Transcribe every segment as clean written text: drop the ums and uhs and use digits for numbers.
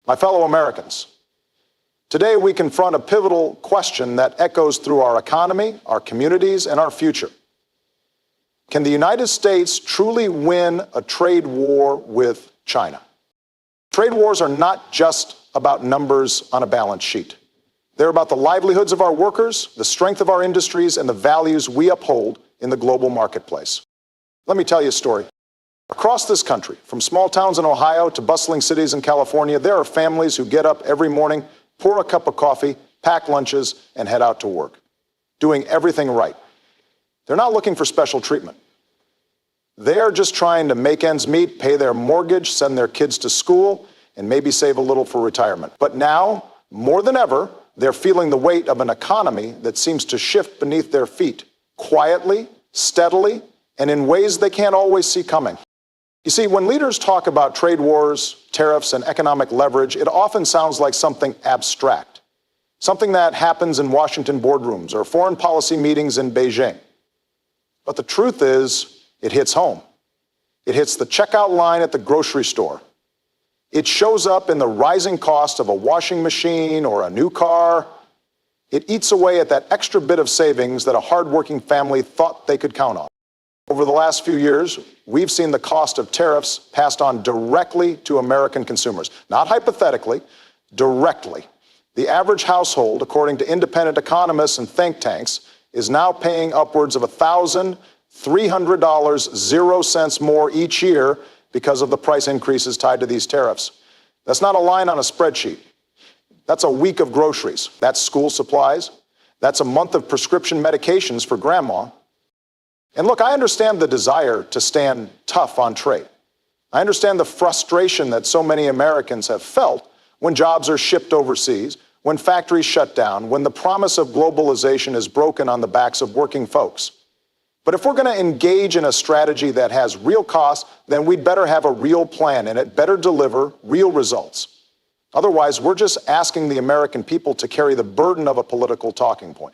My fellow Americans, today we confront a pivotal question that echoes through our economy, our communities, and our future. Can the United States truly win a trade war with China? Trade wars are not just about numbers on a balance sheet. They're about the livelihoods of our workers, the strength of our industries, and the values we uphold in the global marketplace. Let me tell you a story. Across this country, from small towns in Ohio to bustling cities in California, there are families who get up every morning, pour a cup of coffee, pack lunches, and head out to work, doing everything right. They're not looking for special treatment. They are just trying to make ends meet, pay their mortgage, send their kids to school, and maybe save a little for retirement. But now, more than ever, they're feeling the weight of an economy that seems to shift beneath their feet, quietly, steadily, and in ways they can't always see coming. You see, when leaders talk about trade wars, tariffs, and economic leverage, it often sounds like something abstract, something that happens in Washington boardrooms or foreign policy meetings in Beijing. But the truth is, it hits home. It hits the checkout line at the grocery store. It shows up in the rising cost of a washing machine or a new car. It eats away at that extra bit of savings that a hardworking family thought they could count on. Over the last few years, we've seen the cost of tariffs passed on directly to American consumers. Not hypothetically, directly. The average household, according to independent economists and think tanks, is now paying upwards of $1,300, 0 cents more each year because of the price increases tied to these tariffs. That's not a line on a spreadsheet. That's a week of groceries. That's school supplies. That's a month of prescription medications for grandma. And look, I understand the desire to stand tough on trade. I understand the frustration that so many Americans have felt when jobs are shipped overseas, when factories shut down, when the promise of globalization is broken on the backs of working folks. But if we're going to engage in a strategy that has real costs, then we'd better have a real plan, and it better deliver real results. Otherwise, we're just asking the American people to carry the burden of a political talking point.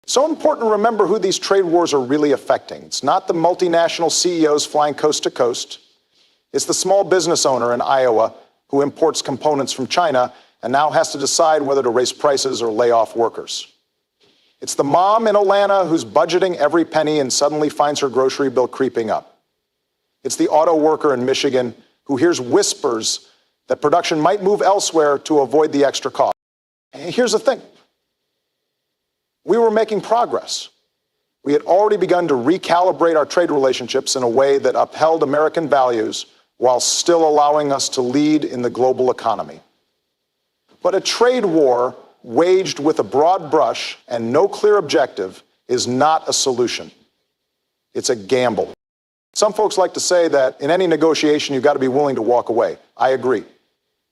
It's so important to remember who these trade wars are really affecting. It's not the multinational CEOs flying coast to coast. It's the small business owner in Iowa who imports components from China and now has to decide whether to raise prices or lay off workers. It's the mom in Atlanta who's budgeting every penny and suddenly finds her grocery bill creeping up. It's the auto worker in Michigan who hears whispers that production might move elsewhere to avoid the extra cost. And here's the thing. We were making progress. We had already begun to recalibrate our trade relationships in a way that upheld American values while still allowing us to lead in the global economy. But a trade war waged with a broad brush and no clear objective is not a solution. It's a gamble. Some folks like to say that in any negotiation, you've got to be willing to walk away. I agree.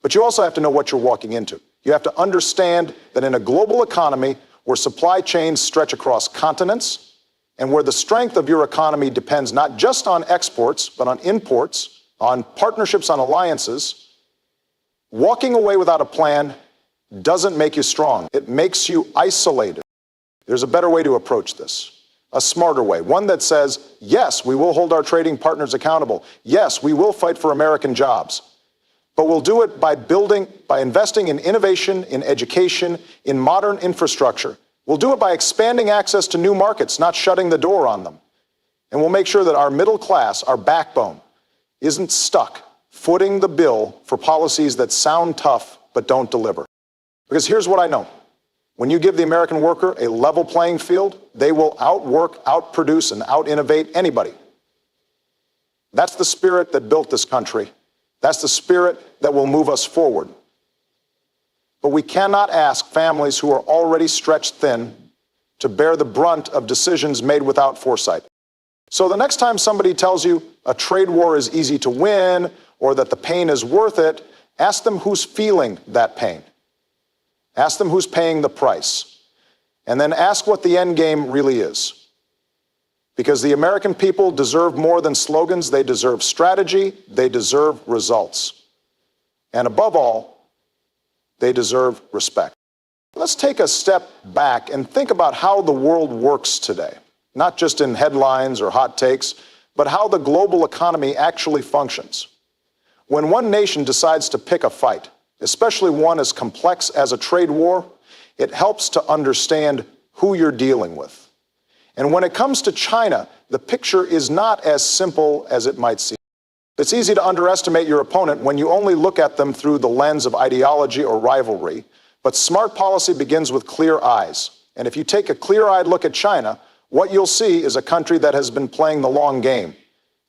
But you also have to know what you're walking into. You have to understand that in a global economy where supply chains stretch across continents and where the strength of your economy depends not just on exports, but on imports, on partnerships, on alliances, walking away without a plan doesn't make you strong. It makes you isolated. There's a better way to approach this, a smarter way, one that says, yes, we will hold our trading partners accountable. Yes, we will fight for American jobs. But we'll do it by investing in innovation, in education, in modern infrastructure. We'll do it by expanding access to new markets, not shutting the door on them. And we'll make sure that our middle class, our backbone, isn't stuck footing the bill for policies that sound tough but don't deliver. Because here's what I know. When you give the American worker a level playing field, they will outwork, outproduce, and out-innovate anybody. That's the spirit that built this country. That's the spirit that will move us forward. But we cannot ask families who are already stretched thin to bear the brunt of decisions made without foresight. So the next time somebody tells you a trade war is easy to win or that the pain is worth it, ask them who's feeling that pain. Ask them who's paying the price. And then ask what the end game really is. Because the American people deserve more than slogans. They deserve strategy. They deserve results. And above all, they deserve respect. Let's take a step back and think about how the world works today, not just in headlines or hot takes, but how the global economy actually functions. When one nation decides to pick a fight, especially one as complex as a trade war, it helps to understand who you're dealing with. And when it comes to China, the picture is not as simple as it might seem. It's easy to underestimate your opponent when you only look at them through the lens of ideology or rivalry, but smart policy begins with clear eyes. And if you take a clear-eyed look at China, what you'll see is a country that has been playing the long game,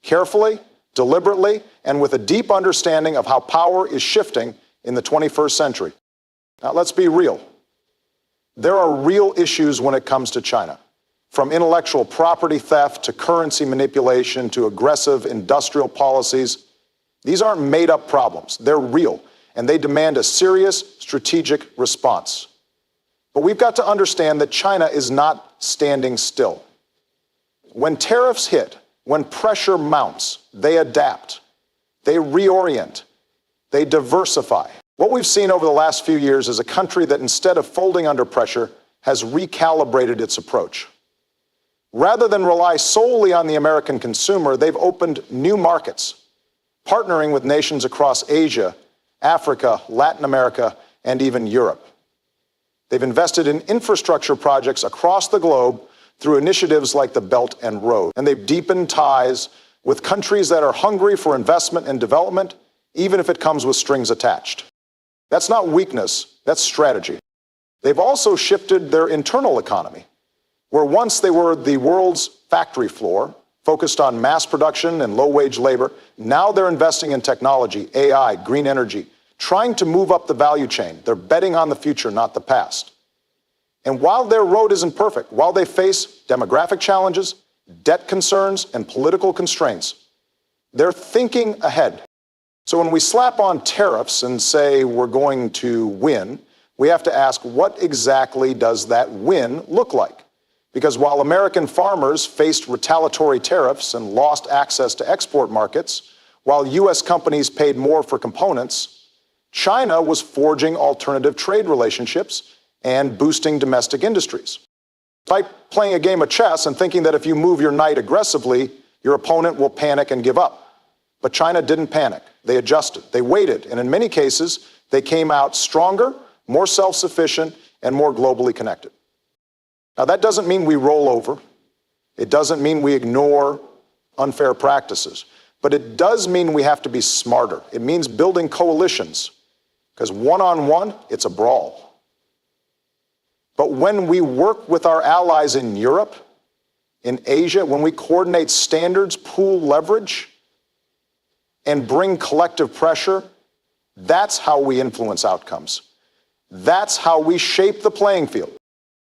carefully, deliberately, and with a deep understanding of how power is shifting in the 21st century. Now, let's be real. There are real issues when it comes to China, from intellectual property theft to currency manipulation to aggressive industrial policies. These aren't made-up problems. They're real, and they demand a serious strategic response. But we've got to understand that China is not standing still. When tariffs hit, when pressure mounts, they adapt, they reorient, they diversify. What we've seen over the last few years is a country that, instead of folding under pressure, has recalibrated its approach. Rather than rely solely on the American consumer, they've opened new markets, partnering with nations across Asia, Africa, Latin America, and even Europe. They've invested in infrastructure projects across the globe through initiatives like the Belt and Road, and they've deepened ties with countries that are hungry for investment and development, even if it comes with strings attached. That's not weakness, that's strategy. They've also shifted their internal economy, where once they were the world's factory floor, focused on mass production and low-wage labor, now they're investing in technology, AI, green energy, trying to move up the value chain. They're betting on the future, not the past. And while their road isn't perfect, while they face demographic challenges, debt concerns, and political constraints, they're thinking ahead. So when we slap on tariffs and say we're going to win, we have to ask, what exactly does that win look like? Because while American farmers faced retaliatory tariffs and lost access to export markets, while U.S. companies paid more for components, China was forging alternative trade relationships and boosting domestic industries. It's like playing a game of chess and thinking that if you move your knight aggressively, your opponent will panic and give up. But China didn't panic. They adjusted. They waited. And in many cases, they came out stronger, more self-sufficient, and more globally connected. Now, that doesn't mean we roll over. It doesn't mean we ignore unfair practices. But it does mean we have to be smarter. It means building coalitions, because one-on-one, it's a brawl. But when we work with our allies in Europe, in Asia, when we coordinate standards, pool leverage, and bring collective pressure, that's how we influence outcomes. That's how we shape the playing field.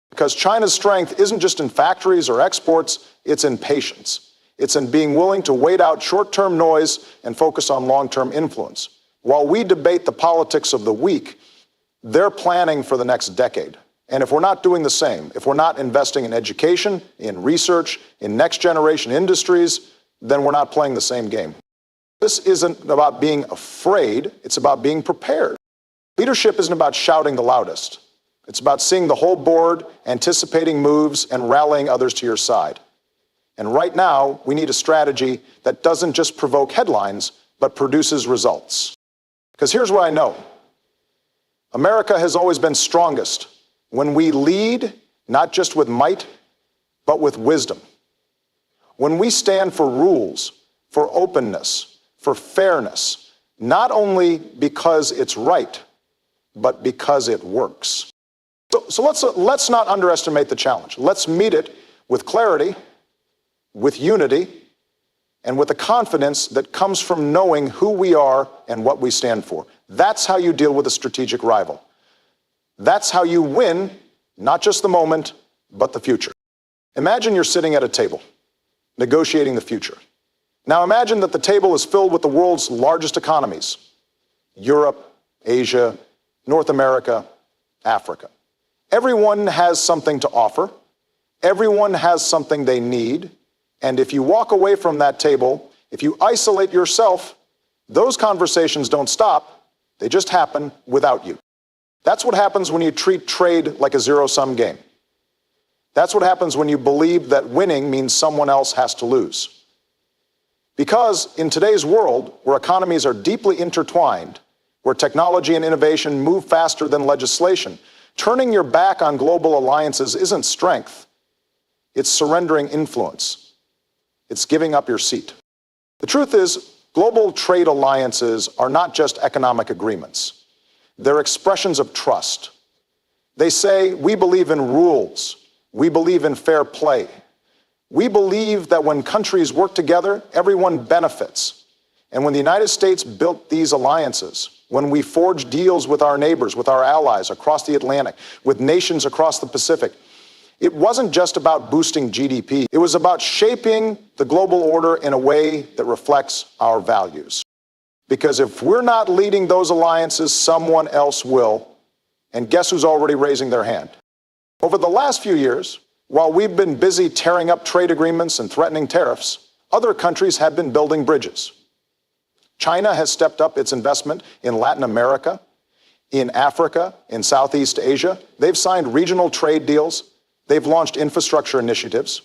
Because China's strength isn't just in factories or exports, it's in patience. It's in being willing to wait out short-term noise and focus on long-term influence. While we debate the politics of the week, they're planning for the next decade. And if we're not doing the same, if we're not investing in education, in research, in next-generation industries, then we're not playing the same game. This isn't about being afraid, it's about being prepared. Leadership isn't about shouting the loudest. It's about seeing the whole board, anticipating moves, and rallying others to your side. And right now, we need a strategy that doesn't just provoke headlines, but produces results. Because here's what I know. America has always been strongest when we lead, not just with might, but with wisdom. When we stand for rules, for openness, for fairness, not only because it's right, but because it works. So let's not underestimate the challenge. Let's meet it with clarity, with unity, and with the confidence that comes from knowing who we are and what we stand for. That's how you deal with a strategic rival. That's how you win, not just the moment, but the future. Imagine you're sitting at a table, negotiating the future. Now imagine that the table is filled with the world's largest economies: Europe, Asia, North America, Africa. Everyone has something to offer. Everyone has something they need. And if you walk away from that table, if you isolate yourself, those conversations don't stop. They just happen without you. That's what happens when you treat trade like a zero-sum game. That's what happens when you believe that winning means someone else has to lose. Because in today's world, where economies are deeply intertwined, where technology and innovation move faster than legislation. Turning your back on global alliances isn't strength. It's surrendering influence. It's giving up your seat. The truth is, global trade alliances are not just economic agreements. They're expressions of trust. They say, we believe in rules. We believe in fair play. We believe that when countries work together, everyone benefits. And when the United States built these alliances, when we forged deals with our neighbors, with our allies across the Atlantic, with nations across the Pacific, it wasn't just about boosting GDP. It was about shaping the global order in a way that reflects our values. Because if we're not leading those alliances, someone else will. And guess who's already raising their hand? Over the last few years, while we've been busy tearing up trade agreements and threatening tariffs, other countries have been building bridges. China has stepped up its investment in Latin America, in Africa, in Southeast Asia. They've signed regional trade deals. They've launched infrastructure initiatives.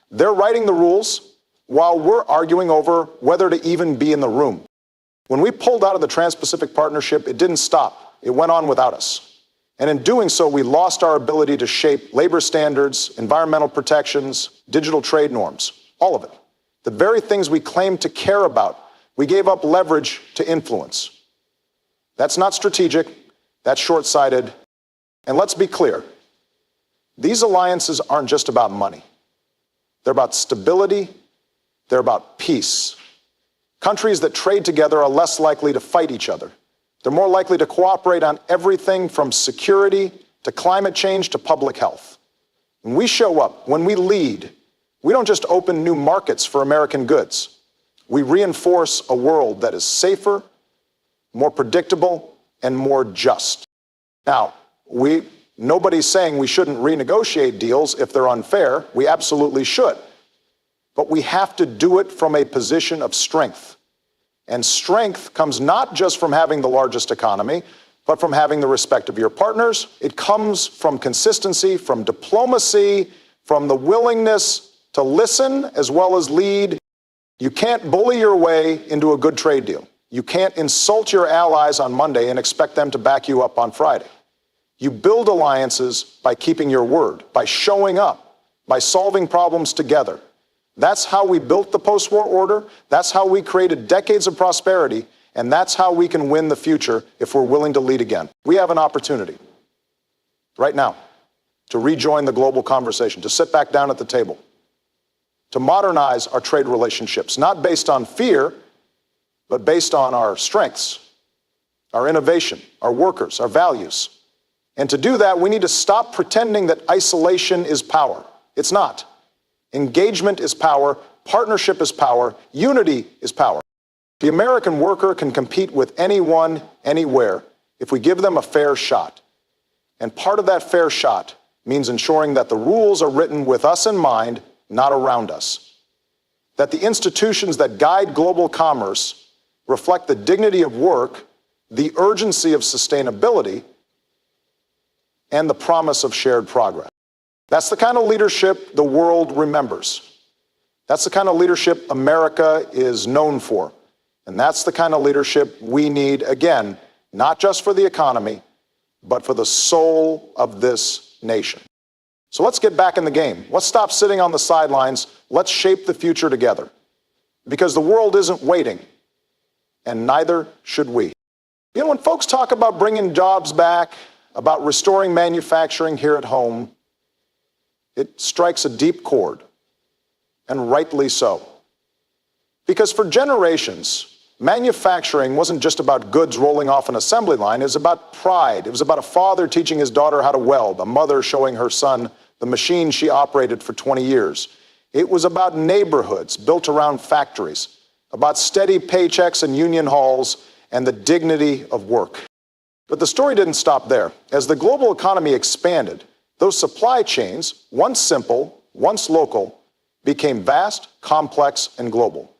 They're writing the rules while we're arguing over whether to even be in the room. When we pulled out of the Trans-Pacific Partnership, it didn't stop. It went on without us. And in doing so, we lost our ability to shape labor standards, environmental protections, digital trade norms, all of it. The very things we claim to care about, we gave up leverage to influence. That's not strategic, that's short-sighted. And let's be clear, these alliances aren't just about money. They're about stability, they're about peace. Countries that trade together are less likely to fight each other. They're more likely to cooperate on everything from security to climate change to public health. When we show up, when we lead, we don't just open new markets for American goods. We reinforce a world that is safer, more predictable, and more just. Now, nobody's saying we shouldn't renegotiate deals if they're unfair. We absolutely should. But we have to do it from a position of strength. And strength comes not just from having the largest economy, but from having the respect of your partners. It comes from consistency, from diplomacy, from the willingness to listen as well as lead. You can't bully your way into a good trade deal. You can't insult your allies on Monday and expect them to back you up on Friday. You build alliances by keeping your word, by showing up, by solving problems together. That's how we built the post-war order. That's how we created decades of prosperity. And that's how we can win the future if we're willing to lead again. We have an opportunity right now to rejoin the global conversation, to sit back down at the table, to modernize our trade relationships, not based on fear, but based on our strengths, our innovation, our workers, our values. And to do that, we need to stop pretending that isolation is power. It's not. Engagement is power, partnership is power, unity is power. The American worker can compete with anyone, anywhere, if we give them a fair shot. And part of that fair shot means ensuring that the rules are written with us in mind, not around us. That the institutions that guide global commerce reflect the dignity of work, the urgency of sustainability, and the promise of shared progress. That's the kind of leadership the world remembers. That's the kind of leadership America is known for. And that's the kind of leadership we need, again, not just for the economy, but for the soul of this nation. So let's get back in the game. Let's stop sitting on the sidelines. Let's shape the future together. Because the world isn't waiting, and neither should we. You know, when folks talk about bringing jobs back, about restoring manufacturing here at home, it strikes a deep chord, and rightly so. Because for generations, manufacturing wasn't just about goods rolling off an assembly line. It was about pride. It was about a father teaching his daughter how to weld, a mother showing her son the machine she operated for 20 years. It was about neighborhoods built around factories, about steady paychecks and union halls, and the dignity of work. But the story didn't stop there. As the global economy expanded, those supply chains, once simple, once local, became vast, complex, and global.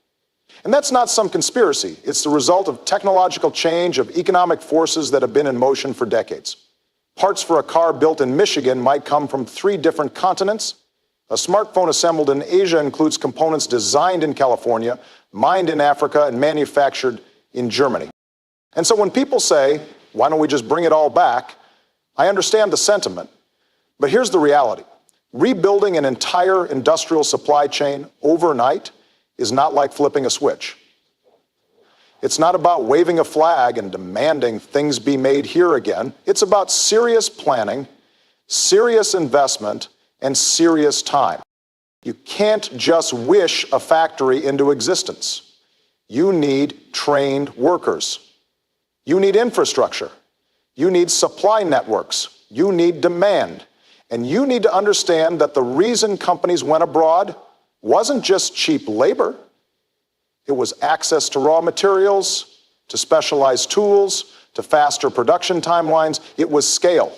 And that's not some conspiracy. It's the result of technological change, of economic forces that have been in motion for decades. Parts for a car built in Michigan might come from 3 different continents. A smartphone assembled in Asia includes components designed in California, mined in Africa, and manufactured in Germany. And so when people say, why don't we just bring it all back? I understand the sentiment, but here's the reality. Rebuilding an entire industrial supply chain overnight is not like flipping a switch. It's not about waving a flag and demanding things be made here again. It's about serious planning, serious investment, and serious time. You can't just wish a factory into existence. You need trained workers. You need infrastructure. You need supply networks. You need demand. And you need to understand that the reason companies went abroad wasn't just cheap labor. It was access to raw materials, to specialized tools, to faster production timelines. It was scale.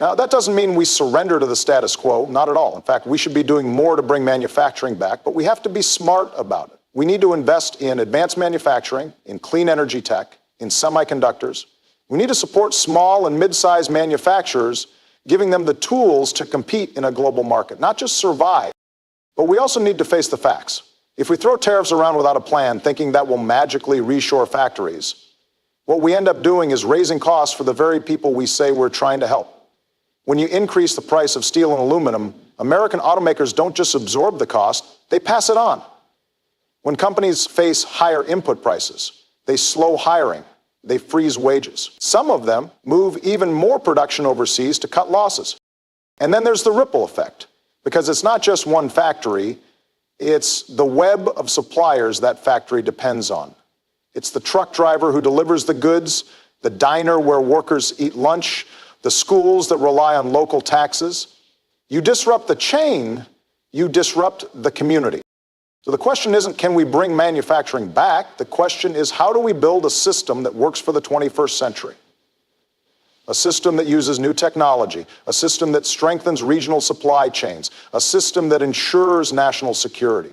Now, that doesn't mean we surrender to the status quo, not at all. In fact, we should be doing more to bring manufacturing back, but we have to be smart about it. We need to invest in advanced manufacturing, in clean energy tech, in semiconductors. We need to support small and mid-sized manufacturers, giving them the tools to compete in a global market, not just survive. But we also need to face the facts. If we throw tariffs around without a plan, thinking that will magically reshore factories, what we end up doing is raising costs for the very people we say we're trying to help. When you increase the price of steel and aluminum, American automakers don't just absorb the cost, they pass it on. When companies face higher input prices, they slow hiring, they freeze wages. Some of them move even more production overseas to cut losses. And then there's the ripple effect, because it's not just one factory, it's the web of suppliers that factory depends on. It's the truck driver who delivers the goods, the diner where workers eat lunch, the schools that rely on local taxes. You disrupt the chain, you disrupt the community. So the question isn't, can we bring manufacturing back? The question is, how do we build a system that works for the 21st century? A system that uses new technology, a system that strengthens regional supply chains, a system that ensures national security.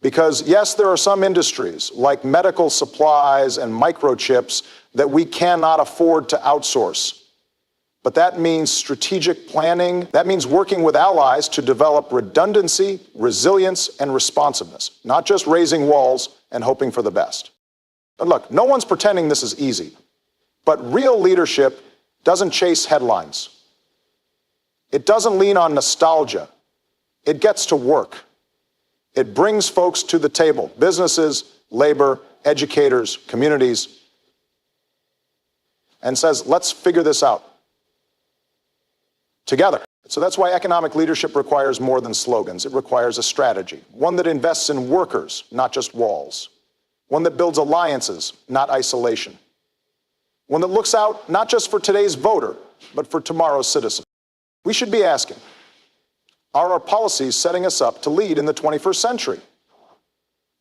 Because yes, there are some industries like medical supplies and microchips that we cannot afford to outsource. But that means strategic planning. That means working with allies to develop redundancy, resilience, and responsiveness, not just raising walls and hoping for the best. And look, no one's pretending this is easy. But real leadership doesn't chase headlines. It doesn't lean on nostalgia. It gets to work. It brings folks to the table, businesses, labor, educators, communities, and says, let's figure this out together. So that's why economic leadership requires more than slogans. It requires a strategy, one that invests in workers, not just walls, one that builds alliances, not isolation, one that looks out not just for today's voter, but for tomorrow's citizen. We should be asking, are our policies setting us up to lead in the 21st century?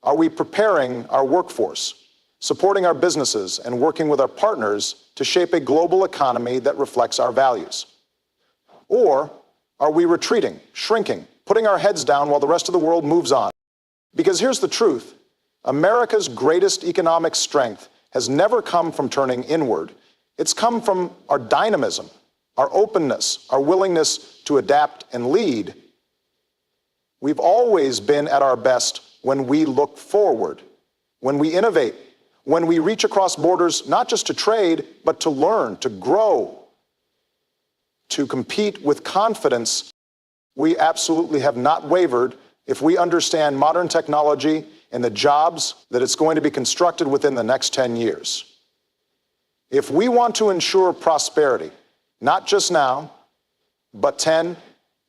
Are we preparing our workforce, supporting our businesses, and working with our partners to shape a global economy that reflects our values? Or are we retreating, shrinking, putting our heads down while the rest of the world moves on? Because here's the truth. America's greatest economic strength has never come from turning inward. It's come from our dynamism, our openness, our willingness to adapt and lead. We've always been at our best when we look forward, when we innovate, when we reach across borders, not just to trade, but to learn, to grow, to compete with confidence. We absolutely have not wavered if we understand modern technology and the jobs that it's going to be constructed within the next 10 years. If we want to ensure prosperity, not just now, but 10,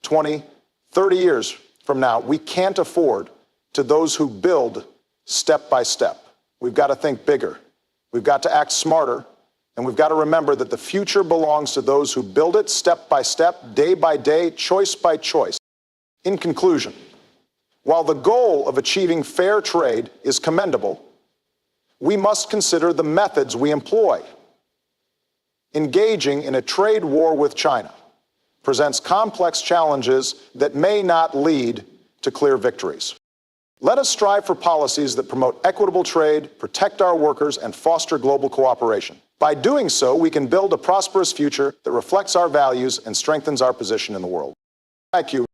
20, 30 years from now, we can't afford to those who build step by step. We've got to think bigger. We've got to act smarter. And we've got to remember that the future belongs to those who build it step by step, day by day, choice by choice. In conclusion, while the goal of achieving fair trade is commendable, we must consider the methods we employ. Engaging in a trade war with China presents complex challenges that may not lead to clear victories. Let us strive for policies that promote equitable trade, protect our workers, and foster global cooperation. By doing so, we can build a prosperous future that reflects our values and strengthens our position in the world. Thank you.